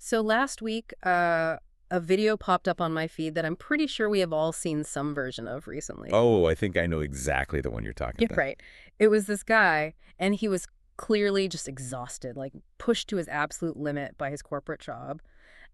So last week, a video popped up on my feed that I'm pretty sure we have all seen some version of recently. Oh, I think I know exactly the one you're talking Yeah, about. right. It was this guy, and he was clearly just exhausted, like pushed to his absolute limit by his corporate job.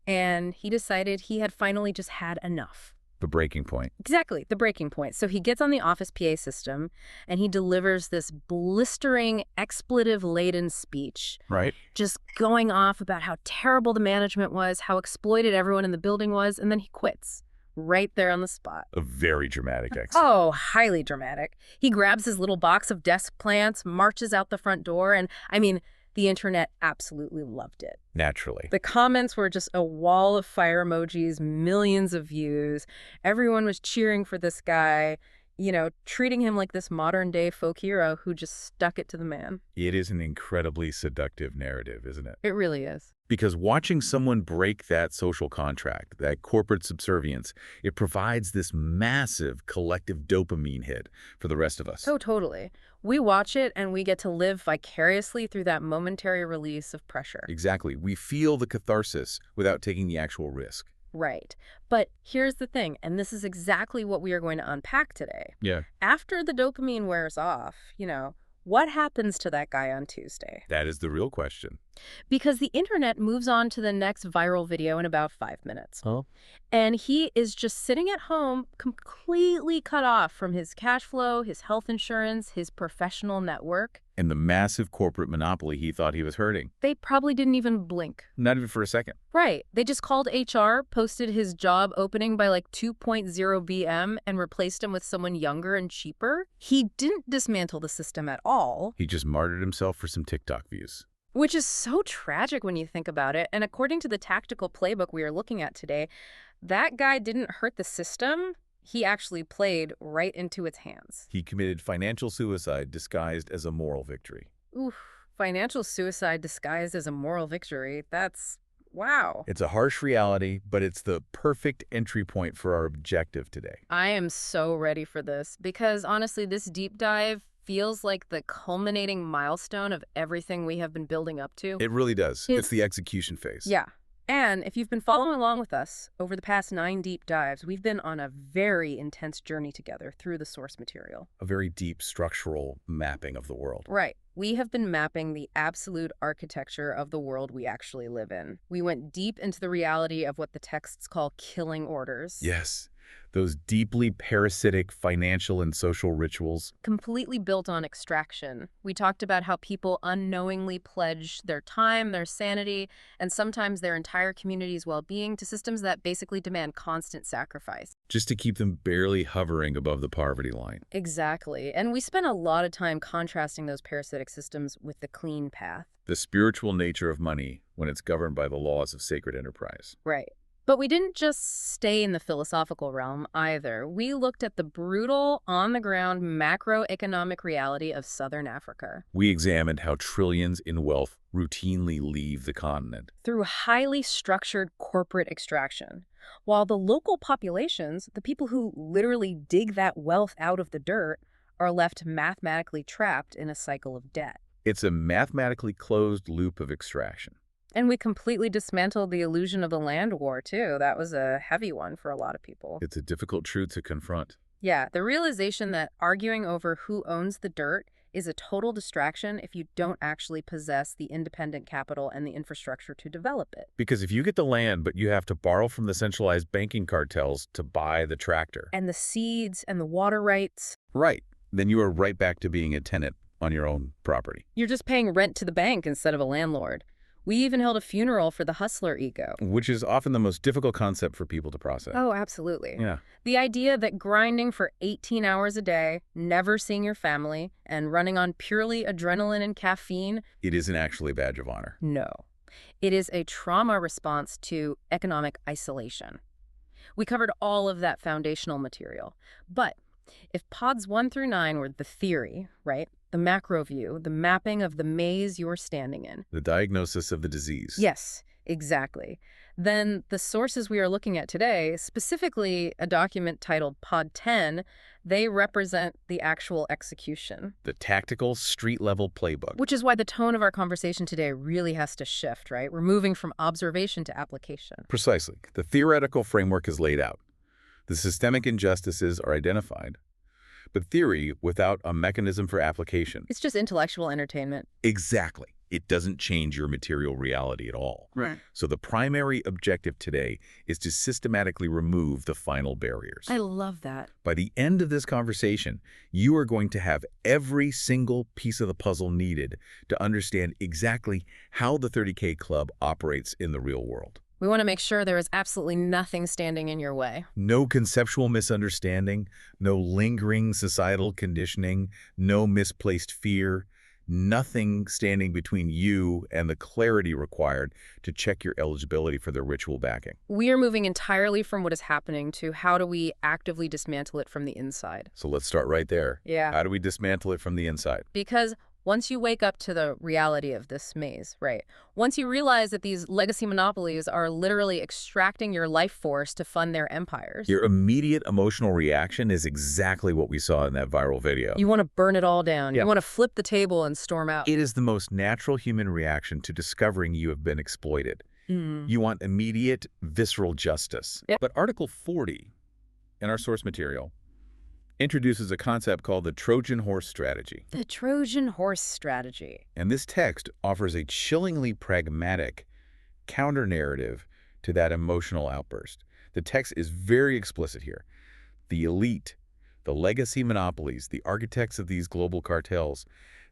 And he decided he had finally just had enough. The breaking point. Exactly, the breaking point. So he gets on the office PA system and he delivers this blistering, expletive-laden speech, Right? just going off about how terrible the management was, how exploited everyone in the building was, and then he quits right there on the spot. A very dramatic exit. Oh, highly dramatic. He grabs his little box of desk plants, marches out the front door, and I mean, the internet absolutely loved it. Naturally. The comments were just a wall of fire emojis, millions of views. Everyone was cheering for this guy, treating him like this modern-day folk hero who just stuck it to the man. It is an incredibly seductive narrative, isn't it? It really is. Because watching someone break that social contract, that corporate subservience, it provides this massive collective dopamine hit for the rest of us. Oh, totally. We watch it and we get to live vicariously through that momentary release of pressure. Exactly. We feel the catharsis without taking the actual risk. Right. But here's the thing, and this is exactly what we are going to unpack today. Yeah. After the dopamine wears off, what happens to that guy on Tuesday? That is the real question. Because the internet moves on to the next viral video in about 5 minutes. Oh. And he is just sitting at home, completely cut off from his cash flow, his health insurance, his professional network. And the massive corporate monopoly he thought he was hurting. They probably didn't even blink. Not even for a second. Right. They just called HR, posted his job opening by like 2.0 BM, and replaced him with someone younger and cheaper. He didn't dismantle the system at all. He just martyred himself for some TikTok views. Which is so tragic when you think about it. And according to the tactical playbook we are looking at today, that guy didn't hurt the system. He actually played right into its hands. He committed financial suicide disguised as a moral victory. Oof, financial suicide disguised as a moral victory. That's, wow. It's a harsh reality, but it's the perfect entry point for our objective today. I am so ready for this because honestly, this deep dive feels like the culminating milestone of everything we have been building up to. It really does. It's the execution phase. Yeah. And if you've been following along with us over the past 9 deep dives, we've been on a very intense journey together through the source material. A very deep structural mapping of the world. Right. We have been mapping the absolute architecture of the world we actually live in. We went deep into the reality of what the texts call killing orders. Yes. Those deeply parasitic financial and social rituals. Completely built on extraction. We talked about how people unknowingly pledge their time, their sanity, and sometimes their entire community's well-being to systems that basically demand constant sacrifice. Just to keep them barely hovering above the poverty line. Exactly. And we spent a lot of time contrasting those parasitic systems with the clean path. The spiritual nature of money when it's governed by the laws of sacred enterprise. Right. But we didn't just stay in the philosophical realm either. We looked at the brutal, on-the-ground macroeconomic reality of Southern Africa. We examined how trillions in wealth routinely leave the continent. Through highly structured corporate extraction. While the local populations, the people who literally dig that wealth out of the dirt, are left mathematically trapped in a cycle of debt. It's a mathematically closed loop of extraction. And we completely dismantled the illusion of the land war, too. That was a heavy one for a lot of people. It's a difficult truth to confront. Yeah, the realization that arguing over who owns the dirt is a total distraction if you don't actually possess the independent capital and the infrastructure to develop it. Because if you get the land, but you have to borrow from the centralized banking cartels to buy the tractor. And the seeds and the water rights. Right. Then you are right back to being a tenant on your own property. You're just paying rent to the bank instead of a landlord. We even held a funeral for the hustler ego. Which is often the most difficult concept for people to process. Oh, absolutely. Yeah. The idea that grinding for 18 hours a day, never seeing your family, and running on purely adrenaline and caffeine. It isn't actually a badge of honor. No. It is a trauma response to economic isolation. We covered all of that foundational material. But if pods 1 through 9 were the theory, right? The macro view, the mapping of the maze you're standing in. The diagnosis of the disease. Yes. Exactly. Then the sources we are looking at today, specifically a document titled Pod 10, they represent the actual execution. The tactical street-level playbook. Which is why the tone of our conversation today really has to shift, right? We're moving from observation to application. Precisely. The theoretical framework is laid out. The systemic injustices are identified. But theory without a mechanism for application. It's just intellectual entertainment. Exactly. It doesn't change your material reality at all. Right. So the primary objective today is to systematically remove the final barriers. I love that. By the end of this conversation, you are going to have every single piece of the puzzle needed to understand exactly how the 30K Club operates in the real world. We want to make sure there is absolutely nothing standing in your way. No conceptual misunderstanding, no lingering societal conditioning, no misplaced fear, nothing standing between you and the clarity required to check your eligibility for the ritual backing. We are moving entirely from what is happening to how do we actively dismantle it from the inside. So let's start right there. Yeah. How do we dismantle it from the inside? Because once you wake up to the reality of this maze, right? Once you realize that these legacy monopolies are literally extracting your life force to fund their empires. Your immediate emotional reaction is exactly what we saw in that viral video. You want to burn it all down. Yeah. You want to flip the table and storm out. It is the most natural human reaction to discovering you have been exploited. You want immediate, visceral justice. Yep. But Article 40 in our source material introduces a concept called the Trojan Horse Strategy. The Trojan Horse Strategy. And this text offers a chillingly pragmatic counter-narrative to that emotional outburst. The text is very explicit here. The elite, the legacy monopolies, the architects of these global cartels,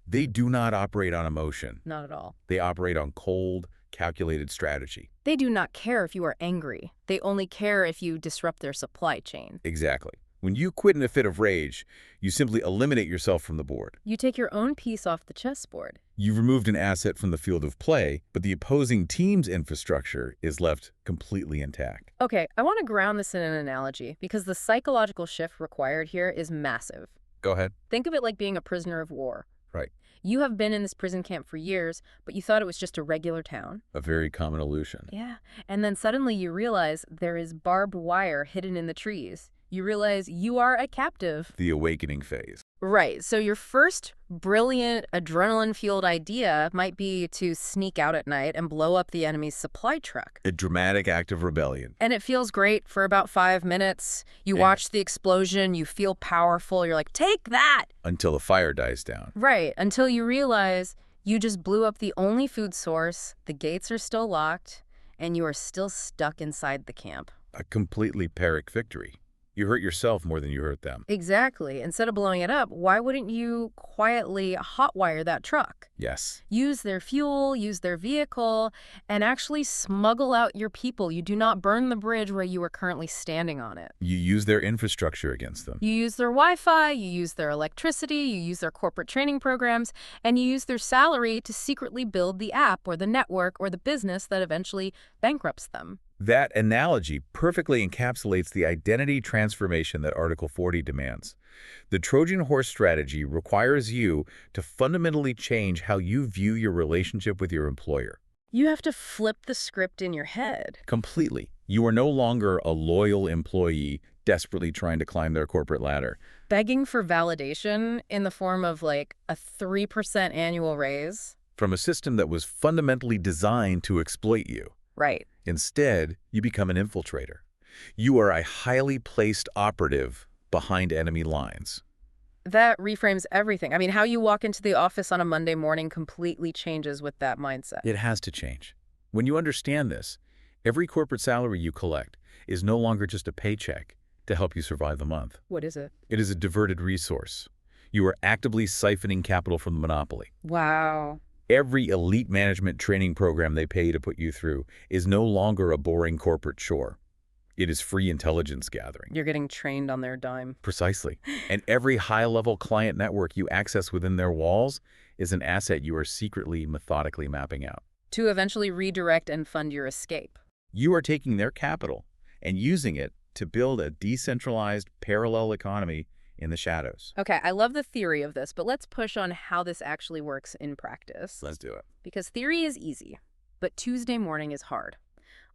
they do not operate on emotion. Not at all. They operate on cold, calculated strategy. They do not care if you are angry. They only care if you disrupt their supply chain. Exactly. When you quit in a fit of rage, you simply eliminate yourself from the board. You take your own piece off the chessboard. You've removed an asset from the field of play, but the opposing team's infrastructure is left completely intact. Okay, I want to ground this in an analogy because the psychological shift required here is massive. Go ahead. Think of it like being a prisoner of war. Right. You have been in this prison camp for years, but you thought it was just a regular town. A very common illusion. Yeah. And then suddenly you realize there is barbed wire hidden in the trees. You realize you are a captive. The awakening phase. Right. So your first brilliant adrenaline-fueled idea might be to sneak out at night and blow up the enemy's supply truck. A dramatic act of rebellion. And it feels great for about 5 minutes. You watch the explosion, you feel powerful, you're like, take that! Until the fire dies down. Right, until you realize you just blew up the only food source, the gates are still locked, and you are still stuck inside the camp. A completely Pyrrhic victory. You hurt yourself more than you hurt them. Exactly. Instead of blowing it up, why wouldn't you quietly hotwire that truck? Yes. Use their fuel, use their vehicle, and actually smuggle out your people. You do not burn the bridge where you are currently standing on it. You use their infrastructure against them. You use their Wi-Fi, you use their electricity, you use their corporate training programs, and you use their salary to secretly build the app or the network or the business that eventually bankrupts them. That analogy perfectly encapsulates the identity transformation that Article 40 demands. The Trojan Horse Strategy requires you to fundamentally change how you view your relationship with your employer. You have to flip the script in your head. Completely. You are no longer a loyal employee desperately trying to climb their corporate ladder. Begging for validation in the form of like a 3% annual raise. From a system that was fundamentally designed to exploit you. Right. Instead, you become an infiltrator. You are a highly placed operative behind enemy lines. That reframes everything. I mean, how you walk into the office on a Monday morning completely changes with that mindset. It has to change. When you understand this, every corporate salary you collect is no longer just a paycheck to help you survive the month. What is it? It is a diverted resource. You are actively siphoning capital from the monopoly. Wow. Every elite management training program they pay to put you through is no longer a boring corporate chore. It is free intelligence gathering. You're getting trained on their dime. Precisely. And every high-level client network you access within their walls is an asset you are secretly, methodically mapping out. To eventually redirect and fund your escape. You are taking their capital and using it to build a decentralized parallel economy in the shadows. Okay, I love the theory of this, but let's push on how this actually works in practice. Let's do it. Because theory is easy. but Tuesday morning is hard.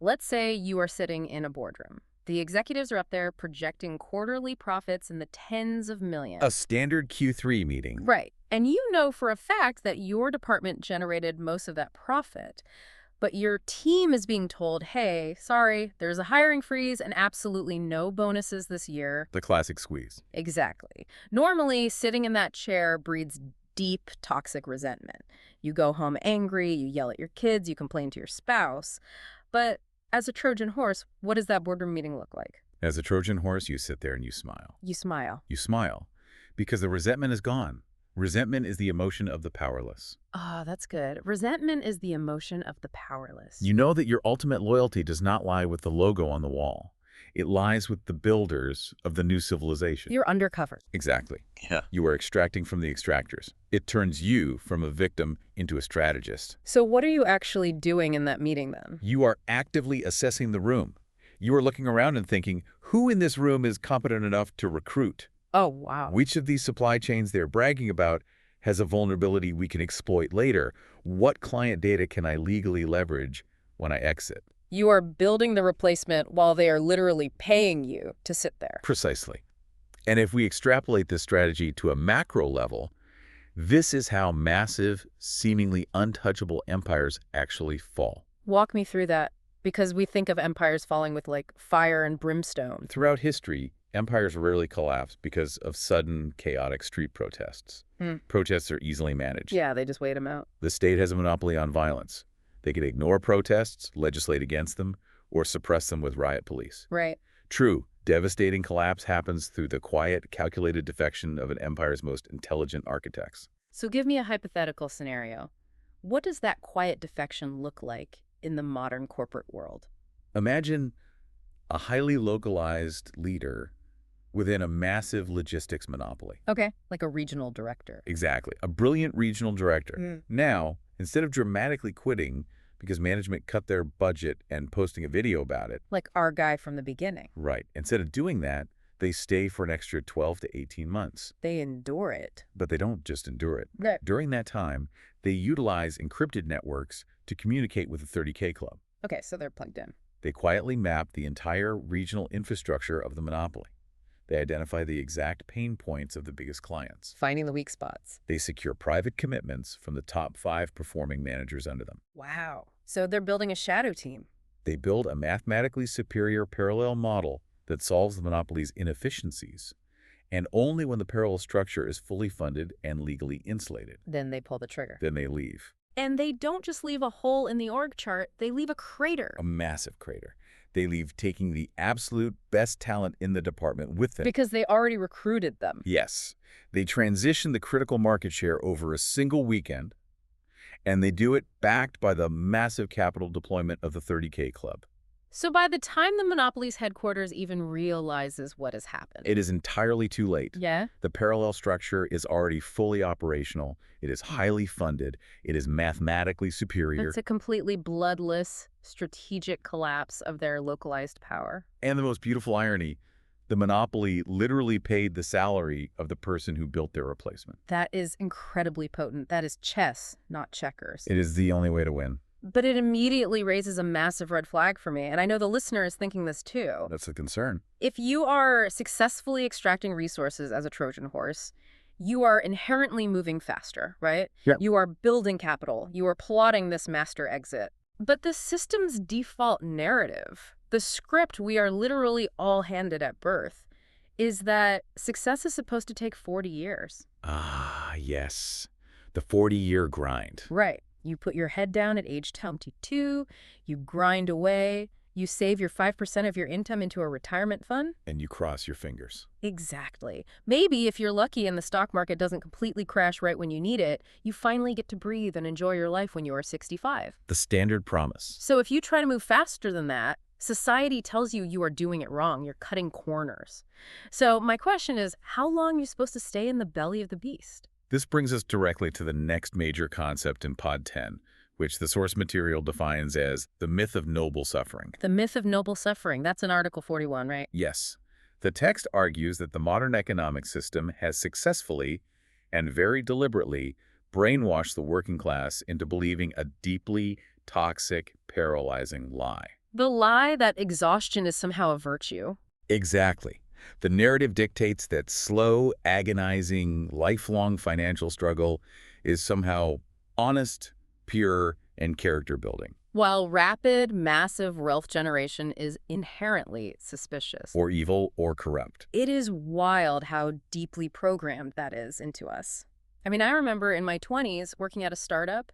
Let's say you are sitting in a boardroom. The executives are up there projecting quarterly profits in the tens of A millions. standard Q3 meeting. Right. And you know for a fact that your department generated most of that profit. But your team is being told, hey, sorry, there's a hiring freeze and absolutely no bonuses this year. The classic squeeze. Exactly. Normally, sitting in that chair breeds deep, toxic resentment. You go home angry, you yell at your kids, you complain to your spouse. But as a Trojan horse, what does that boardroom meeting look like? As a Trojan horse, you sit there and you smile. You smile. You smile because the resentment is gone. Resentment is the emotion of the powerless. Ah, that's good. Resentment is the emotion of the powerless. You know that your ultimate loyalty does not lie with the logo on the wall. It lies with the builders of the new civilization. You're undercover. Exactly. Yeah. You are extracting from the extractors. It turns you from a victim into a strategist. So what are you actually doing in that meeting then? You are actively assessing the room. You are looking around and thinking, who in this room is competent enough to recruit? Oh, wow. Which of these supply chains they're bragging about has a vulnerability we can exploit later? What client data can I legally leverage when I exit? You are building the replacement while they are literally paying you to sit there. Precisely. And if we extrapolate this strategy to a macro level, this is how massive, seemingly untouchable empires actually fall. Walk me through that, because we think of empires falling with like fire and brimstone. Throughout history, empires rarely collapse because of sudden, chaotic street protests. Protests are easily managed. Yeah, they just wait them out. The state has a monopoly on violence. They can ignore protests, legislate against them, or suppress them with riot police. Right. True, devastating collapse happens through the quiet, calculated defection of an empire's most intelligent architects. So give me a hypothetical scenario. What does that quiet defection look like in the modern corporate world? Imagine a highly localized leader within a massive logistics monopoly. Okay. Like a regional director. Exactly. A brilliant regional director. Now, instead of dramatically quitting because management cut their budget and posting a video about it. Like our guy from the beginning. Right. Instead of doing that, they stay for an extra 12 to 18 months. They endure it. But they don't just endure it. Right. During that time, they utilize encrypted networks to communicate with the 30K club. Okay, so they're plugged in. They quietly map the entire regional infrastructure of the monopoly. They identify the exact pain points of the biggest clients. Finding the weak spots. They secure private commitments from the top 5 performing managers under them. Wow. So they're building a shadow team. They build a mathematically superior parallel model that solves the monopoly's inefficiencies, and only when the parallel structure is fully funded and legally insulated. Then they pull the trigger. Then they leave. And they don't just leave a hole in the org chart, they leave a crater. A massive crater. They leave taking the absolute best talent in the department with them. Because they already recruited them. Yes. They transition the critical market share over a single weekend, and they do it backed by the massive capital deployment of the 30K club. So by the time the monopoly's headquarters even realizes what has happened. It is entirely too late. Yeah? The parallel structure is already fully operational. It is highly funded. It is mathematically superior. It's a completely bloodless, strategic collapse of their localized power. And the most beautiful irony, the monopoly literally paid the salary of the person who built their replacement. That is incredibly potent. That is chess, not checkers. It is the only way to win. But it immediately raises a massive red flag for me, and I know the listener is thinking this too. That's the concern. If you are successfully extracting resources as a Trojan horse, you are inherently moving faster, right? Yep. You are building capital. You are plotting this master exit. But the system's default narrative, the script we are literally all handed at birth, is that success is supposed to take 40 years. Ah, yes. The 40-year grind. Right. You put your head down at age 22, you grind away, you save your 5% of your income into a retirement fund. And you cross your fingers. Exactly. Maybe if you're lucky and the stock market doesn't completely crash right when you need it, you finally get to breathe and enjoy your life when you are 65. The standard promise. So if you try to move faster than that, society tells you you are doing it wrong. You're cutting corners. So my question is, how long are you supposed to stay in the belly of the beast? This brings us directly to the next major concept in Pod 10, which the source material defines as the myth of noble suffering. The myth of noble suffering. That's in Article 41, right? Yes. The text argues that the modern economic system has successfully and very deliberately brainwashed the working class into believing a deeply toxic, paralyzing lie. The lie that exhaustion is somehow a virtue. Exactly. The narrative dictates that slow, agonizing, lifelong financial struggle is somehow honest, pure, and character-building. While rapid, massive wealth generation is inherently suspicious. Or evil or corrupt. It is wild how deeply programmed that is into us. I mean, I remember in my 20s working at a startup,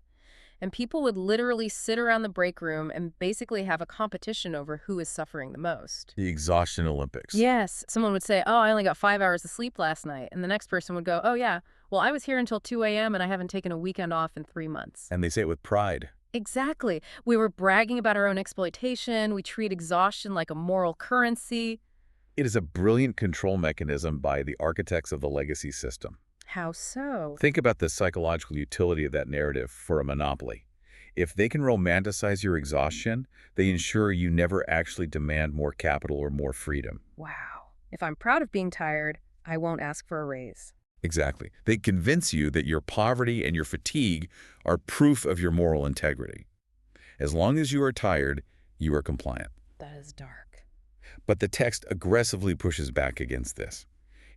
and people would literally sit around the break room and basically have a competition over who is suffering the most. The exhaustion Olympics. Yes. Someone would say, oh, I only got 5 hours of sleep last night. And the next person would go, oh, yeah, well, I was here until 2 a.m. and I haven't taken a weekend off in 3 months. And they say it with pride. Exactly. We were bragging about our own exploitation. We treat exhaustion like a moral currency. It is a brilliant control mechanism by the architects of the legacy system. How so? Think about the psychological utility of that narrative for a monopoly. If they can romanticize your exhaustion, they ensure you never actually demand more capital or more freedom. Wow. If I'm proud of being tired, I won't ask for a raise. Exactly. They convince you that your poverty and your fatigue are proof of your moral integrity. As long as you are tired, you are compliant. That is dark. But the text aggressively pushes back against this.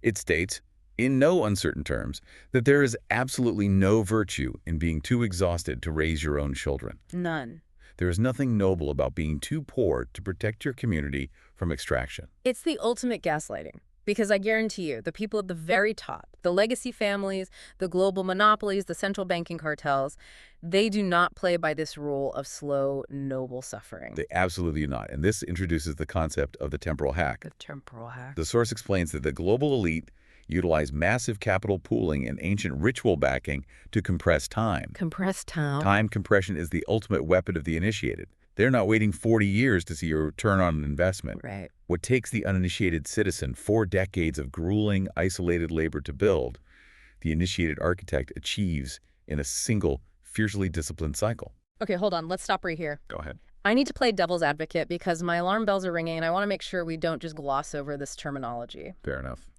It states, in no uncertain terms, that there is absolutely no virtue in being too exhausted to raise your own children. None. There is nothing noble about being too poor to protect your community from extraction. It's the ultimate gaslighting. Because I guarantee you, the people at the very top, the legacy families, the global monopolies, the central banking cartels, they do not play by this rule of slow, noble suffering. They absolutely do not. And this introduces the concept of the temporal hack. The temporal hack. The source explains that the global elite utilize massive capital pooling and ancient ritual backing to compress time. Compress time. Time compression is the ultimate weapon of the initiated. They're not waiting 40 years to see a return on an investment. Right. What takes the uninitiated citizen 4 decades of grueling, isolated labor to build, the initiated architect achieves in a single, fiercely disciplined cycle. Okay, hold on. Let's stop right here. Go ahead. I need to play devil's advocate because my alarm bells are ringing and I want to make sure we don't just gloss over this terminology. Fair enough.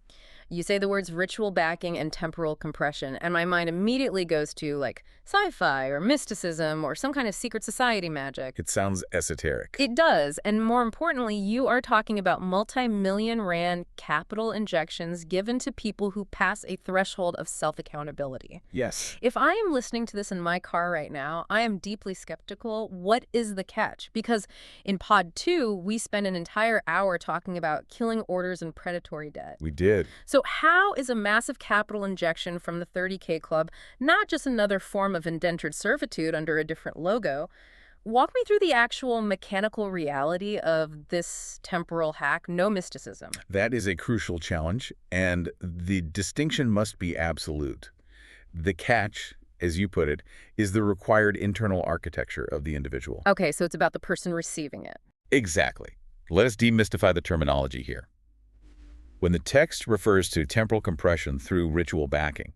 You say the words ritual backing and temporal compression, and my mind immediately goes to, like, sci-fi or mysticism or some kind of secret society magic. It sounds esoteric. It does, and more importantly, you are talking about multi-million rand capital injections given to people who pass a threshold of self-accountability. Yes. If I am listening to this in my car right now, I am deeply skeptical. What is the catch? Because in Pod 2, we spent an entire hour talking about killing orders and predatory debt. We did. So how is a massive capital injection from the 30K Club not just another form of indentured servitude under a different logo? Walk me through the actual mechanical reality of this temporal hack, no mysticism. That is a crucial challenge, and the distinction must be absolute. The catch, as you put it, is the required internal architecture of the individual. Okay, so it's about the person receiving it. Exactly. Let us demystify the terminology here. When the text refers to temporal compression through ritual backing,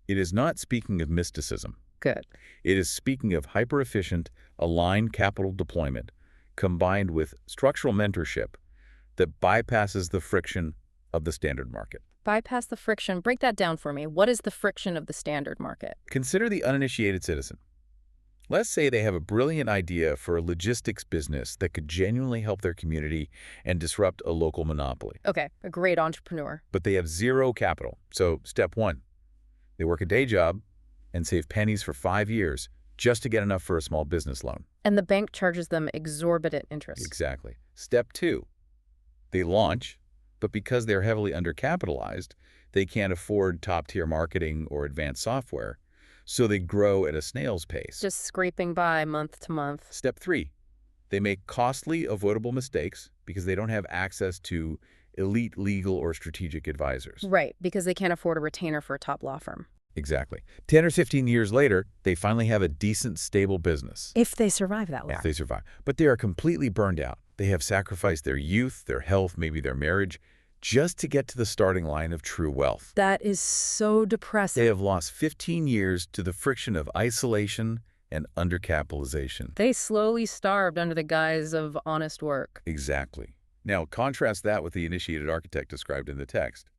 it is not speaking of mysticism. Good. It is speaking of hyper-efficient, aligned capital deployment combined with structural mentorship that bypasses the friction of the standard market. Bypass the friction. Break that down for me. What is the friction of the standard market? Consider the uninitiated citizen. Let's say they have a brilliant idea for a logistics business that could genuinely help their community and disrupt a local monopoly. Okay, a great entrepreneur. But they have zero capital. So step 1, they work a day job and save pennies for 5 years just to get enough for a small business loan. And the bank charges them exorbitant interest. Exactly. Step 2, they launch, but because they're heavily undercapitalized, they can't afford top-tier marketing or advanced software. So they grow at a snail's pace. Just scraping by month to month. Step 3, they make costly, avoidable mistakes because they don't have access to elite legal or strategic advisors. Right, because they can't afford a retainer for a top law firm. Exactly. 10 or 15 years later, they finally have a decent, stable business. If they survive that long. If they survive. But they are completely burned out. They have sacrificed their youth, their health, maybe their marriage, just to get to the starting line of true wealth. That is so depressing. They have lost 15 years to the friction of isolation and undercapitalization. They slowly starved under the guise of honest work. Exactly. Now, contrast that with the initiated architect described in the text.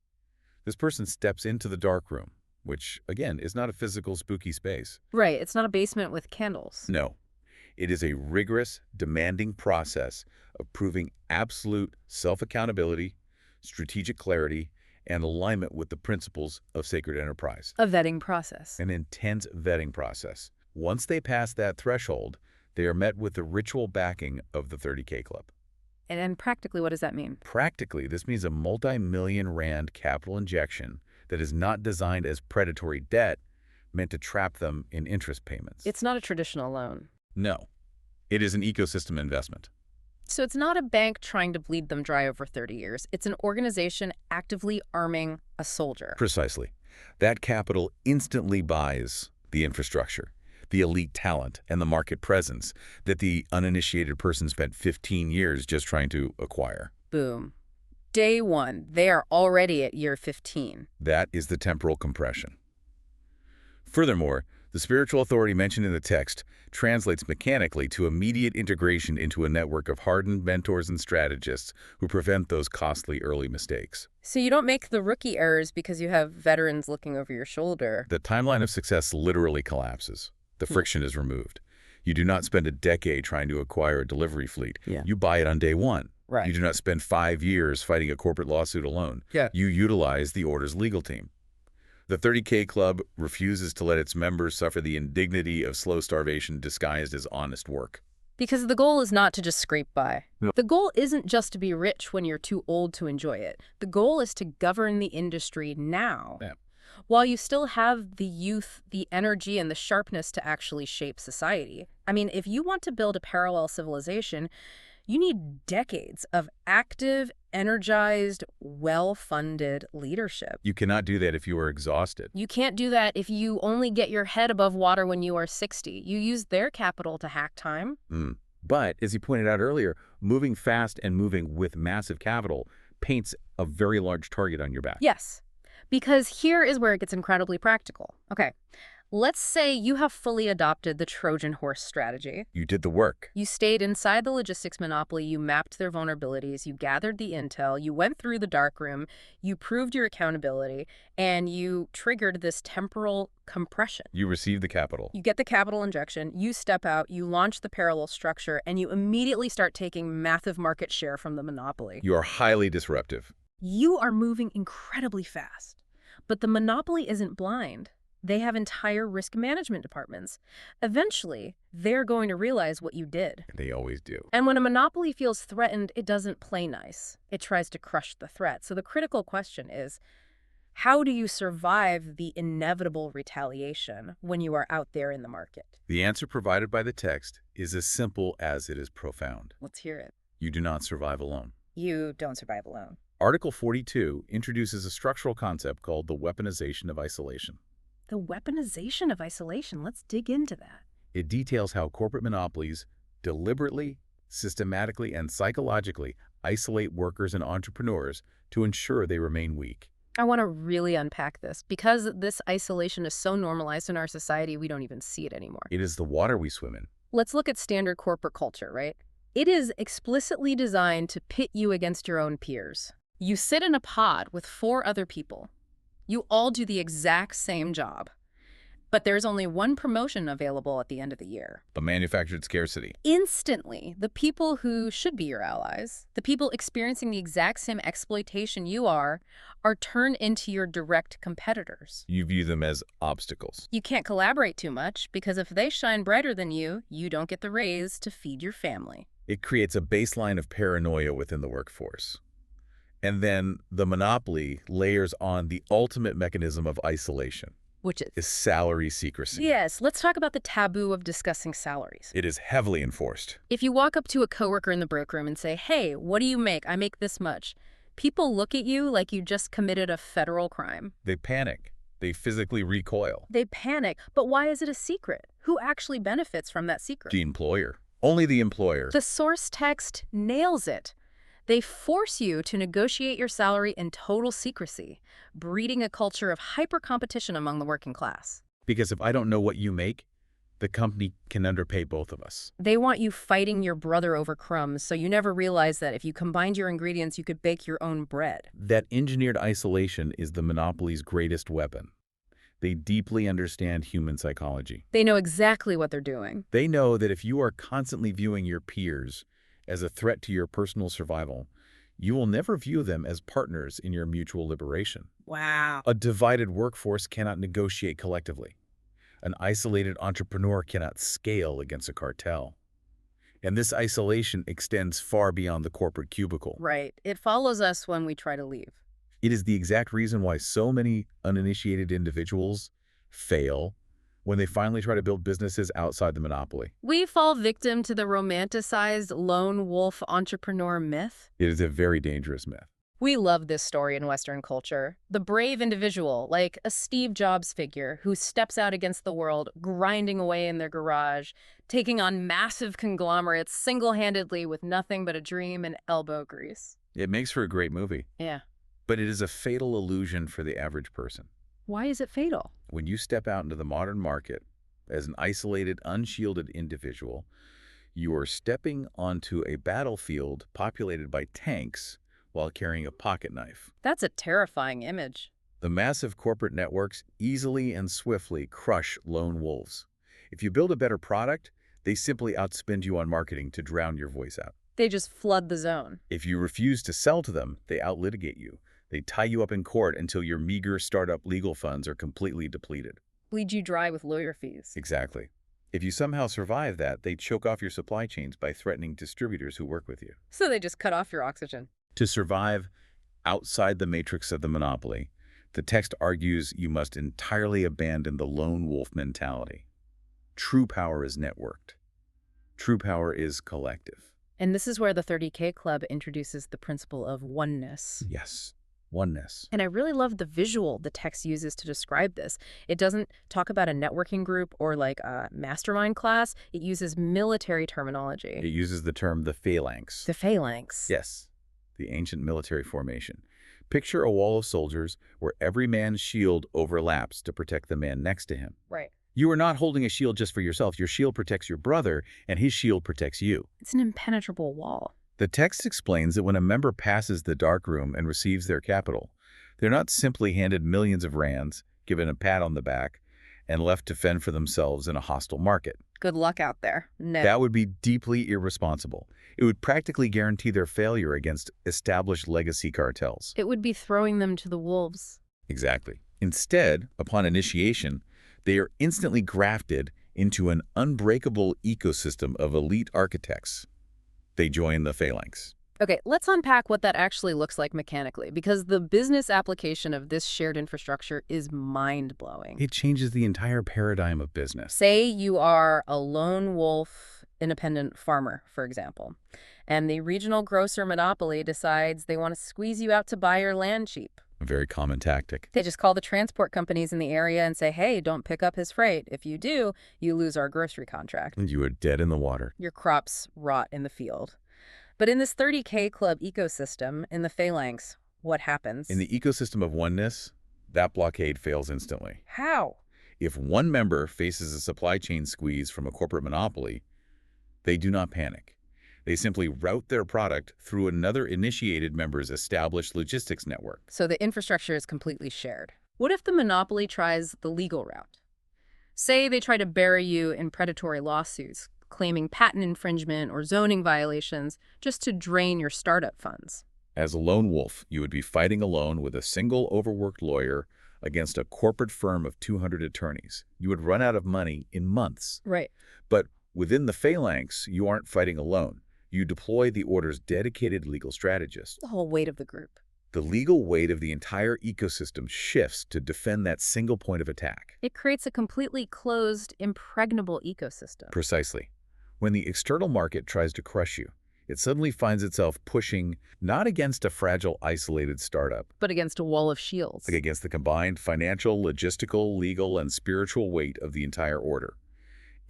This person steps into the dark room, which, again, is not a physical spooky space. Right, it's not a basement with candles. No. It is a rigorous, demanding process of proving absolute self-accountability, strategic clarity, and alignment with the principles of sacred enterprise. A vetting process. An intense vetting process. Once they pass that threshold, they are met with the ritual backing of the 30K Club. And practically, what does that mean? Practically, this means a multi-million rand capital injection that is not designed as predatory debt meant to trap them in interest payments. It's not a traditional loan. No. It is an ecosystem investment. So it's not a bank trying to bleed them dry over 30 years. It's an organization actively arming a soldier. Precisely. That capital instantly buys the infrastructure, the elite talent, and the market presence that the uninitiated person spent 15 years just trying to acquire. Boom. Day one, they are already at year 15. That is the temporal compression. Furthermore, the spiritual authority mentioned in the text translates mechanically to immediate integration into a network of hardened mentors and strategists who prevent those costly early mistakes. So you don't make the rookie errors because you have veterans looking over your shoulder. The timeline of success literally collapses. The friction is removed. You do not spend a decade trying to acquire a delivery fleet. Yeah. You buy it on day one. Right. You do not spend 5 years fighting a corporate lawsuit alone. Yeah. You utilize the order's legal team. The 30K Club refuses to let its members suffer the indignity of slow starvation disguised as honest work. Because the goal is not to just scrape by. No. The goal isn't just to be rich when you're too old to enjoy it. The goal is to govern the industry now. Yeah. While you still have the youth, the energy, and the sharpness to actually shape society. I mean, if you want to build a parallel civilization, you need decades of active, energized, well-funded leadership. You cannot do that if you are exhausted. You can't do that if you only get your head above water when you are 60. You use their capital to hack time. But, as you pointed out earlier, moving fast and moving with massive capital paints a very large target on your back. Yes, because here is where it gets incredibly practical. Okay, let's say you have fully adopted the Trojan Horse Strategy. You did the work. You stayed inside the logistics monopoly, you mapped their vulnerabilities, you gathered the intel, you went through the darkroom, you proved your accountability, and you triggered this temporal compression. You received the capital. You get the capital injection, you step out, you launch the parallel structure, and you immediately start taking massive market share from the monopoly. You are highly disruptive. You are moving incredibly fast. But the monopoly isn't blind. They have entire risk management departments. Eventually, they're going to realize what you did. They always do. And when a monopoly feels threatened, it doesn't play nice. It tries to crush the threat. So the critical question is, how do you survive the inevitable retaliation when you are out there in the market? The answer provided by the text is as simple as it is profound. Let's hear it. You do not survive alone. You don't survive alone. Article 42 introduces a structural concept called the weaponization of isolation. The weaponization of isolation. Let's dig into that. It details how corporate monopolies deliberately, systematically, and psychologically isolate workers and entrepreneurs to ensure they remain weak. I want to really unpack this because this isolation is so normalized in our society, we don't even see it anymore. It is the water we swim in. Let's look at standard corporate culture, right? It is explicitly designed to pit you against your own peers. You sit in a pod with 4 other people. You all do the exact same job. But there's only one promotion available at the end of the year. A manufactured scarcity. Instantly, the people who should be your allies, the people experiencing the exact same exploitation you are turned into your direct competitors. You view them as obstacles. You can't collaborate too much because if they shine brighter than you, you don't get the raise to feed your family. It creates a baseline of paranoia within the workforce. And then the monopoly layers on the ultimate mechanism of isolation. Which is salary secrecy. Yes, let's talk about the taboo of discussing salaries. It is heavily enforced. If you walk up to a coworker in the break room and say, "Hey, what do you make? I make this much." People look at you like you just committed a federal crime. They panic. They physically recoil. They panic. But why is it a secret? Who actually benefits from that secret? The employer. Only the employer. The source text nails it. They force you to negotiate your salary in total secrecy, breeding a culture of hyper-competition among the working class. Because if I don't know what you make, the company can underpay both of us. They want you fighting your brother over crumbs, so you never realize that if you combined your ingredients, you could bake your own bread. That engineered isolation is the monopoly's greatest weapon. They deeply understand human psychology. They know exactly what they're doing. They know that if you are constantly viewing your peers as a threat to your personal survival, you will never view them as partners in your mutual liberation. Wow. A divided workforce cannot negotiate collectively. An isolated entrepreneur cannot scale against a cartel. And this isolation extends far beyond the corporate cubicle. Right. It follows us when we try to leave. It is the exact reason why so many uninitiated individuals fail when they finally try to build businesses outside the monopoly. We fall victim to the romanticized lone wolf entrepreneur myth. It is a very dangerous myth. We love this story in Western culture. The brave individual, like a Steve Jobs figure who steps out against the world, grinding away in their garage, taking on massive conglomerates single-handedly with nothing but a dream and elbow grease. It makes for a great movie, Yeah. but it is a fatal illusion for the average person. Why is it fatal? When you step out into the modern market as an isolated, unshielded individual, you are stepping onto a battlefield populated by tanks while carrying a pocket knife. That's a terrifying image. The massive corporate networks easily and swiftly crush lone wolves. If you build a better product, they simply outspend you on marketing to drown your voice out. They just flood the zone. If you refuse to sell to them, they outlitigate you. They tie you up in court until your meager startup legal funds are completely depleted. Bleed you dry with lawyer fees. Exactly. If you somehow survive that, they choke off your supply chains by threatening distributors who work with you. So they just cut off your oxygen. To survive outside the matrix of the monopoly, the text argues you must entirely abandon the lone wolf mentality. True power is networked. True power is collective. And this is where the 30K Club introduces the principle of oneness. Yes, oneness. And I really love the visual the text uses to describe this. It doesn't talk about a networking group or like a mastermind class. It uses military terminology. It uses the term the phalanx. The phalanx. Yes, the ancient military formation. Picture a wall of soldiers where every man's shield overlaps to protect the man next to him. Right. You are not holding a shield just for yourself. Your shield protects your brother, and his shield protects you. It's an impenetrable wall. The text explains that when a member passes the dark room and receives their capital, they're not simply handed millions of rands, given a pat on the back, and left to fend for themselves in a hostile market. Good luck out there. No. That would be deeply irresponsible. It would practically guarantee their failure against established legacy cartels. It would be throwing them to the wolves. Exactly. Instead, upon initiation, they are instantly grafted into an unbreakable ecosystem of elite architects. They join the phalanx. Okay, let's unpack what that actually looks like mechanically, because the business application of this shared infrastructure is mind-blowing. It changes the entire paradigm of business. Say you are a lone wolf independent farmer, for example, and the regional grocer monopoly decides they want to squeeze you out to buy your land cheap. A very common tactic. They just call the transport companies in the area and say, hey, don't pick up his freight. If you do, you lose our grocery contract. And you are dead in the water. Your crops rot in the field. But in this 30K Club ecosystem, in the phalanx, what happens? In the ecosystem of oneness, that blockade fails instantly. How? If one member faces a supply chain squeeze from a corporate monopoly, they do not panic. They simply route their product through another initiated member's established logistics network. So the infrastructure is completely shared. What if the monopoly tries the legal route? Say they try to bury you in predatory lawsuits, claiming patent infringement or zoning violations just to drain your startup funds. As a lone wolf, you would be fighting alone with a single overworked lawyer against a corporate firm of 200 attorneys. You would run out of money in months. Right. But within the phalanx, you aren't fighting alone. You deploy the order's dedicated legal strategist. The whole weight of the group. The legal weight of the entire ecosystem shifts to defend that single point of attack. It creates a completely closed, impregnable ecosystem. Precisely. When the external market tries to crush you, it suddenly finds itself pushing not against a fragile, isolated startup, But against a wall of shields. but against the combined financial, logistical, legal, and spiritual weight of the entire order.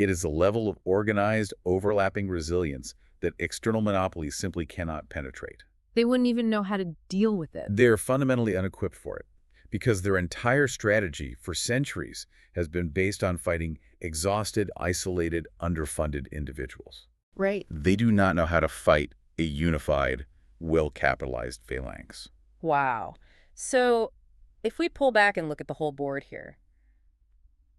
It is a level of organized, overlapping resilience that external monopolies simply cannot penetrate. They wouldn't even know how to deal with it. They're fundamentally unequipped for it, because their entire strategy for centuries has been based on fighting exhausted, isolated, underfunded individuals. Right. They do not know how to fight a unified, well-capitalized phalanx. Wow. So if we pull back and look at the whole board here,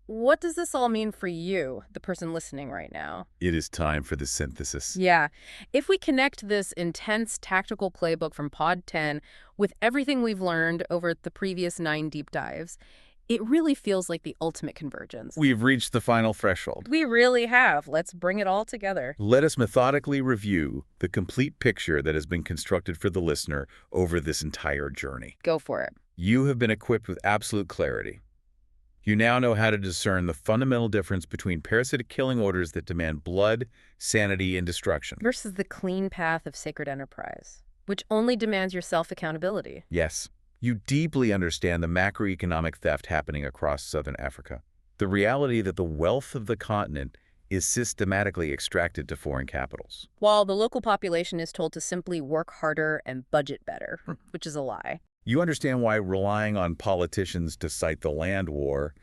what does this all mean for you, the person listening right now? It is time for the synthesis. Yeah. If we connect this intense tactical playbook from Pod 10 with everything we've learned over the previous 9 deep dives, it really feels like the ultimate convergence. We've reached the final threshold. We really have. Let's bring it all together. Let us methodically review the complete picture that has been constructed for the listener over this entire journey. Go for it. You have been equipped with absolute clarity. You now know how to discern the fundamental difference between parasitic killing orders that demand blood, sanity, and destruction. Versus the clean path of sacred enterprise, which only demands your self-accountability. Yes, you deeply understand the macroeconomic theft happening across southern Africa. The reality that the wealth of the continent is systematically extracted to foreign capitals. While the local population is told to simply work harder and budget better, which is a lie. You understand why relying on politicians to cite the land war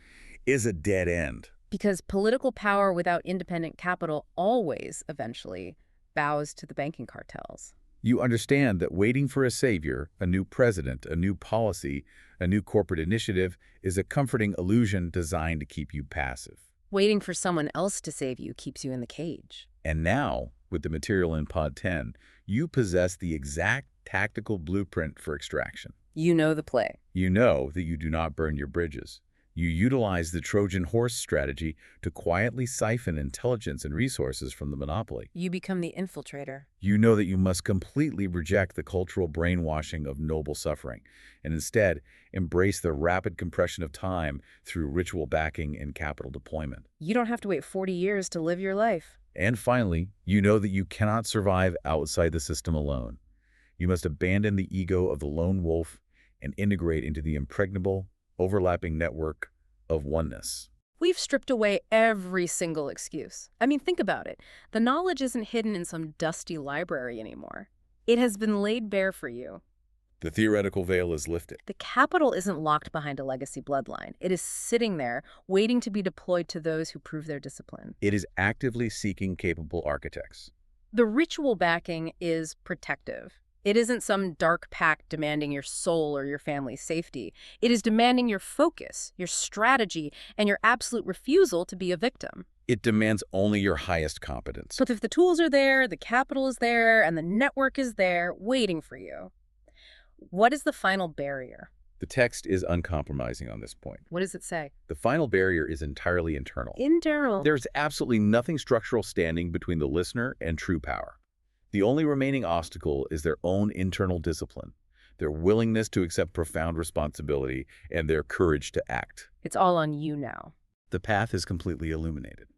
is a dead end. Because political power without independent capital always, eventually, bows to the banking cartels. You understand that waiting for a savior, a new president, a new policy, a new corporate initiative is a comforting illusion designed to keep you passive. Waiting for someone else to save you keeps you in the cage. And now, with the material in Pod 10, you possess the exact tactical blueprint for extraction. You know the play. You know that you do not burn your bridges. You utilize the Trojan Horse Strategy to quietly siphon intelligence and resources from the monopoly. You become the infiltrator. You know that you must completely reject the cultural brainwashing of noble suffering and instead embrace the rapid compression of time through ritual backing and capital deployment. You don't have to wait 40 years to live your life. And finally, you know that you cannot survive outside the system alone. You must abandon the ego of the lone wolf and integrate into the impregnable, overlapping network of oneness. We've stripped away every single excuse. I mean, think about it. The knowledge isn't hidden in some dusty library anymore. It has been laid bare for you. The theoretical veil is lifted. The capital isn't locked behind a legacy bloodline. It is sitting there, waiting to be deployed to those who prove their discipline. It is actively seeking capable architects. The ritual backing is protective. It isn't some dark pact demanding your soul or your family's safety. It is demanding your focus, your strategy, and your absolute refusal to be a victim. It demands only your highest competence. But if the tools are there, the capital is there, and the network is there, waiting for you, what is the final barrier? The text is uncompromising on this point. What does it say? The final barrier is entirely internal. Internal. There's absolutely nothing structural standing between the listener and true power. The only remaining obstacle is their own internal discipline, their willingness to accept profound responsibility, and their courage to act. It's all on you now. The path is completely illuminated.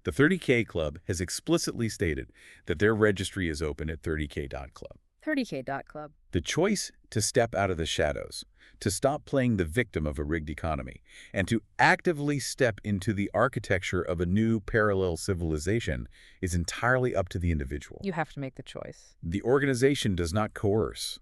The 30K Club has explicitly stated that their registry is open at 30k.club. 30k.club. The choice to step out of the shadows, to stop playing the victim of a rigged economy, and to actively step into the architecture of a new parallel civilization is entirely up to the individual. You have to make the choice. The organization does not coerce.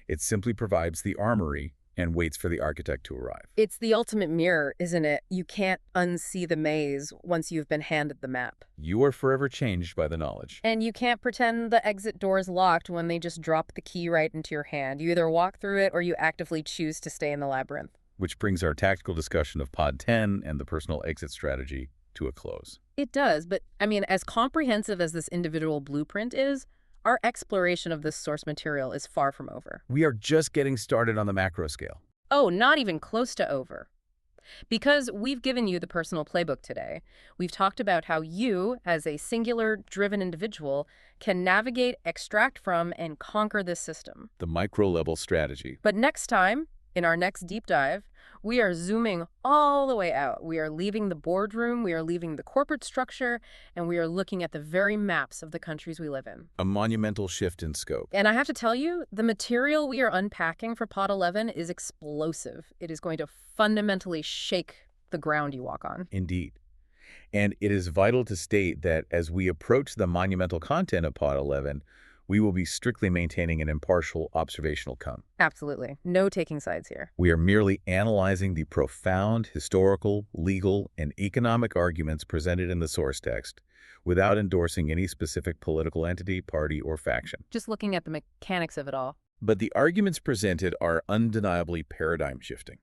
It simply provides the armory and waits for the architect to arrive. It's the ultimate mirror, isn't it? You can't unsee the maze once you've been handed the map. You are forever changed by the knowledge. And you can't pretend the exit door is locked when they just drop the key right into your hand. You either walk through it or you actively choose to stay in the labyrinth. Which brings our tactical discussion of Pod 10 and the personal exit strategy to a close. It does, but I mean, as comprehensive as this individual blueprint is, our exploration of this source material is far from over. We are just getting started on the macro scale. Oh, not even close to over. Because we've given you the personal playbook today, we've talked about how you, as a singular, driven individual, can navigate, extract from, and conquer this system. The micro-level strategy. But next time, in our next deep dive, we are zooming all the way out. We are leaving the boardroom, we are leaving the corporate structure, and we are looking at the very maps of the countries we live in. A monumental shift in scope. And I have to tell you, the material we are unpacking for Pod 11 is explosive. It is going to fundamentally shake the ground you walk on. Indeed. And it is vital to state that as we approach the monumental content of Pod 11, we will be strictly maintaining an impartial observational tone. Absolutely. No taking sides here. We are merely analyzing the profound historical, legal, and economic arguments presented in the source text without endorsing any specific political entity, party, or faction. Just looking at the mechanics of it all. But the arguments presented are undeniably paradigm shifting.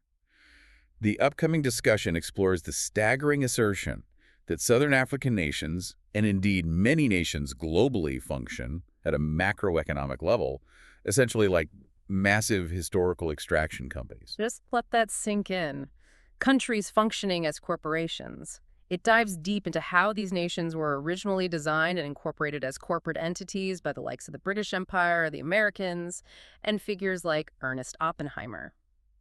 The upcoming discussion explores the staggering assertion that Southern African nations, and indeed many nations globally, function at a macroeconomic level, essentially like massive historical extraction companies. Just let that sink in. Countries functioning as corporations. It dives deep into how these nations were originally designed and incorporated as corporate entities by the likes of the British Empire, the Americans, and figures like Ernest Oppenheimer.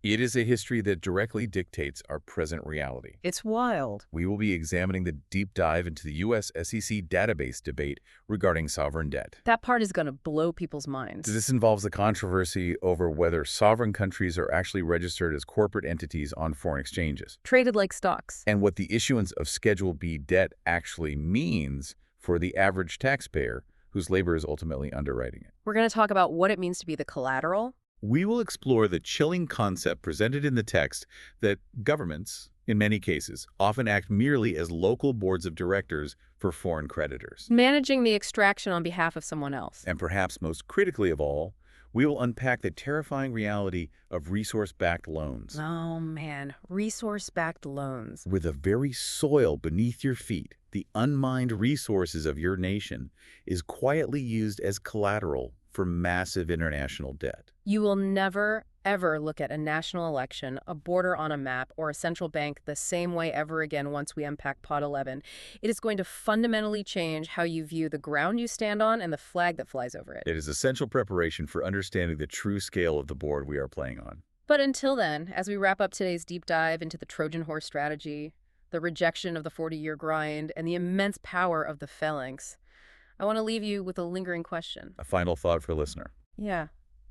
It is a history that directly dictates our present reality. It's wild. We will be examining the deep dive into the U.S. SEC database debate regarding sovereign debt. That part is going to blow people's minds. This involves the controversy over whether sovereign countries are actually registered as corporate entities on foreign exchanges, Traded like stocks. and what the issuance of Schedule B debt actually means for the average taxpayer whose labor is ultimately underwriting it. We're going to talk about what it means to be the collateral. We will explore the chilling concept presented in the text that governments, in many cases, often act merely as local boards of directors for foreign creditors. Managing the extraction on behalf of someone else. And perhaps most critically of all, we will unpack the terrifying reality of resource-backed loans. Oh man, resource-backed loans. With the very soil beneath your feet, the unmined resources of your nation is quietly used as collateral for massive international debt. You will never, ever look at a national election, a border on a map, or a central bank the same way ever again once we unpack Pod 11. It is going to fundamentally change how you view the ground you stand on and the flag that flies over it. It is essential preparation for understanding the true scale of the board we are playing on. But until then, as we wrap up today's deep dive into the Trojan Horse Strategy, the rejection of the 40-year grind, and the immense power of the phalanx, I want to leave you with a lingering question. A final thought for listener. Yeah.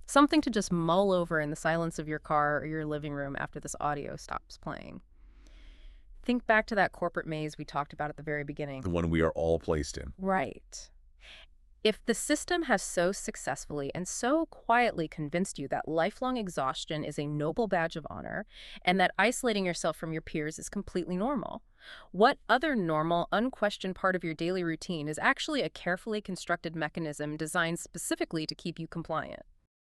Something to just mull over in the silence of your car or your living room after this audio stops playing. Think back to that corporate maze we talked about at the very beginning. The one we are all placed in. Right. If the system has so successfully and so quietly convinced you that lifelong exhaustion is a noble badge of honor and that isolating yourself from your peers is completely normal, what other normal, unquestioned part of your daily routine is actually a carefully constructed mechanism designed specifically to keep you compliant?